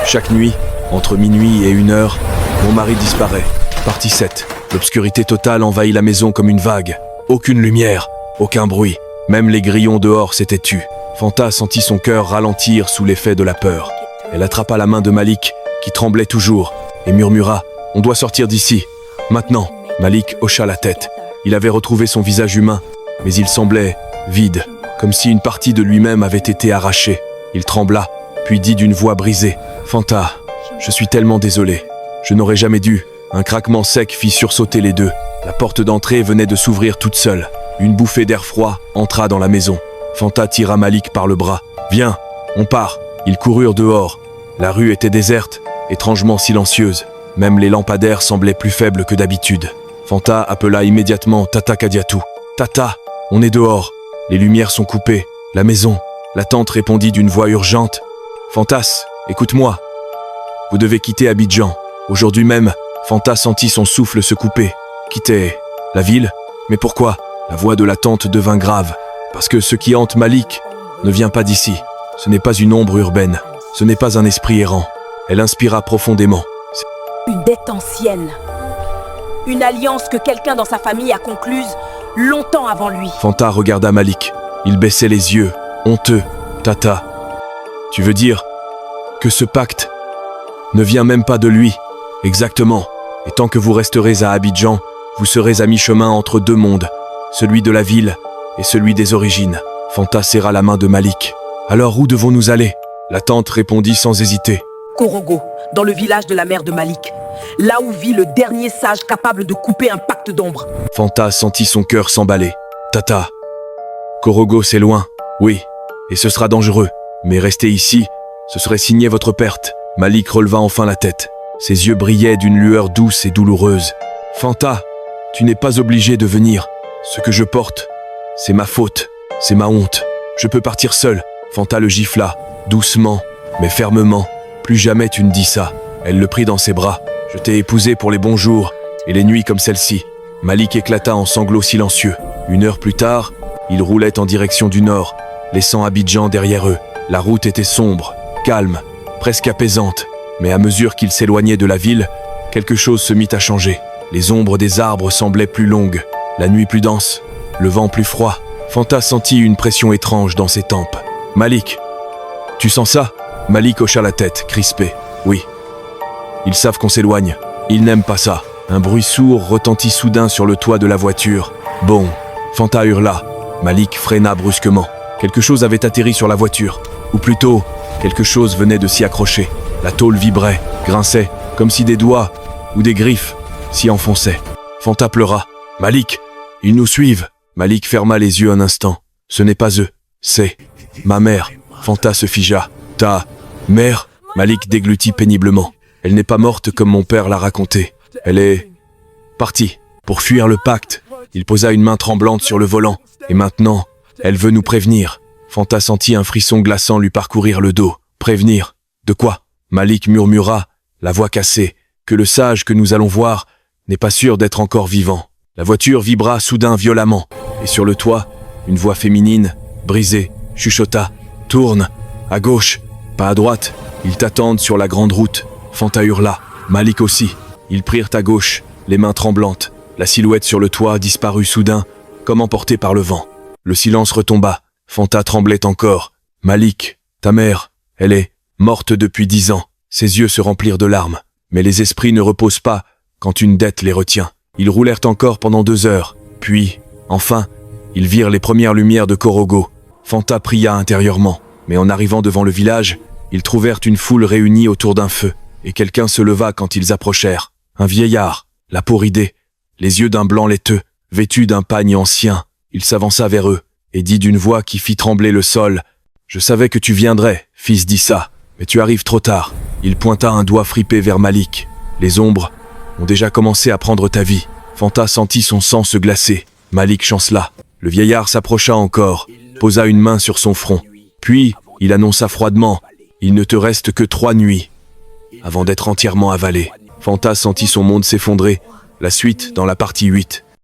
Chaque nuit, entre minuit et 1 heure, mon mari disparaît. Partie 7. L'obscurité totale envahit la maison comme une vague. Aucune lumière, aucun bruit. Même les grillons dehors s'étaient tus. Fanta sentit son cœur ralentir sous l'effet de la peur. Elle attrapa la main de Malik, qui tremblait toujours, et murmura « On doit sortir d'ici, maintenant !» Malik hocha la tête. Il avait retrouvé son visage humain, mais il semblait vide, comme si une partie de lui-même avait été arrachée. Il trembla, puis dit d'une voix brisée « Fanta, je suis tellement désolé. Je n'aurais jamais dû. » Un craquement sec fit sursauter les deux. La porte d'entrée venait de s'ouvrir toute seule. Une bouffée d'air froid entra dans la maison. Fanta tira Malik par le bras. « Viens, on part !» Ils coururent dehors. La rue était déserte, étrangement silencieuse. Même les lampadaires semblaient plus faibles que d'habitude. Fanta appela immédiatement Tata Kadiatou. « Tata, on est dehors. Les lumières sont coupées. La maison. » La tante répondit d'une voix urgente. « Fantas, écoute-moi. Vous devez quitter Abidjan. Aujourd'hui même. » Fanta sentit son souffle se couper. « Quitter la ville ? Mais pourquoi ?» La voix de la tante devint grave. « Parce que ce qui hante Malik ne vient pas d'ici. Ce n'est pas une ombre urbaine. Ce n'est pas un esprit errant. » Elle inspira profondément. Une dette ancienne. Une alliance que quelqu'un dans sa famille a concluse longtemps avant lui. Fanta regarda Malik. Il baissait les yeux, honteux. « Tata, tu veux dire que ce pacte ne vient même pas de lui ?» « Exactement. Et tant que vous resterez à Abidjan, vous serez à mi-chemin entre deux mondes, celui de la ville et celui des origines. » Fanta serra la main de Malik. « Alors où devons-nous aller ?» La tante répondit sans hésiter. « Korogo, dans le village de la mère de Malik, là où vit le dernier sage capable de couper un pacte d'ombre. » Fanta sentit son cœur s'emballer. « Tata, Korogo c'est loin, oui, et ce sera dangereux, mais rester ici, ce serait signer votre perte. » Malik releva enfin la tête. Ses yeux brillaient d'une lueur douce et douloureuse. « Fanta, tu n'es pas obligé de venir. Ce que je porte, c'est ma faute, c'est ma honte. Je peux partir seul. » Fanta le gifla, doucement, mais fermement. « Plus jamais tu ne dis ça. » Elle le prit dans ses bras. « Je t'ai épousé pour les bons jours et les nuits comme celle-ci. » Malik éclata en sanglots silencieux. 1 heure plus tard, ils roulaient en direction du nord, laissant Abidjan derrière eux. La route était sombre, calme, presque apaisante. Mais à mesure qu'ils s'éloignaient de la ville, quelque chose se mit à changer. Les ombres des arbres semblaient plus longues, la nuit plus dense, le vent plus froid. Fanta sentit une pression étrange dans ses tempes. « Malik, tu sens ça ?» Malik hocha la tête, crispé. « Oui. Ils savent qu'on s'éloigne. Ils n'aiment pas ça. » Un bruit sourd retentit soudain sur le toit de la voiture. « Bon !» Fanta hurla. Malik freina brusquement. Quelque chose avait atterri sur la voiture. Ou plutôt, quelque chose venait de s'y accrocher. La tôle vibrait, grinçait, comme si des doigts ou des griffes s'y enfonçaient. Fanta pleura. « Malik, ils nous suivent !» Malik ferma les yeux un instant. « Ce n'est pas eux, c'est ma mère. » Fanta se figea. « Ta mère ?» Malik déglutit péniblement. « Elle n'est pas morte comme mon père l'a raconté. Elle est partie pour fuir le pacte. » Il posa une main tremblante sur le volant. « Et maintenant, elle veut nous prévenir. » Fanta sentit un frisson glaçant lui parcourir le dos. « Prévenir ? De quoi ?» Malik murmura, la voix cassée, que le sage que nous allons voir n'est pas sûr d'être encore vivant. La voiture vibra soudain violemment, et sur le toit, une voix féminine, brisée, chuchota. « Tourne, à gauche, pas à droite, ils t'attendent sur la grande route. » Fanta hurla, Malik aussi. Ils prirent à gauche, les mains tremblantes. La silhouette sur le toit disparut soudain, comme emportée par le vent. Le silence retomba. Fanta tremblait encore. « Malik, ta mère, elle est morte depuis 10 ans. » Ses yeux se remplirent de larmes. Mais les esprits ne reposent pas quand une dette les retient. Ils roulèrent encore pendant 2 heures. Puis, enfin, ils virent les premières lumières de Korogo. Fanta pria intérieurement. Mais en arrivant devant le village, ils trouvèrent une foule réunie autour d'un feu. Et quelqu'un se leva quand ils approchèrent. Un vieillard, la peau ridée, les yeux d'un blanc laiteux, vêtu d'un pagne ancien. Il s'avança vers eux et dit d'une voix qui fit trembler le sol. « Je savais que tu viendrais, fils d'Issa, mais tu arrives trop tard. » Il pointa un doigt fripé vers Malik. « Les ombres ont déjà commencé à prendre ta vie. » Fanta sentit son sang se glacer. Malik chancela. Le vieillard s'approcha encore, posa une main sur son front. Puis, il annonça froidement « Il ne te reste que 3 nuits. » Avant d'être entièrement avalé, Fanta sentit son monde s'effondrer. La suite dans la partie 8.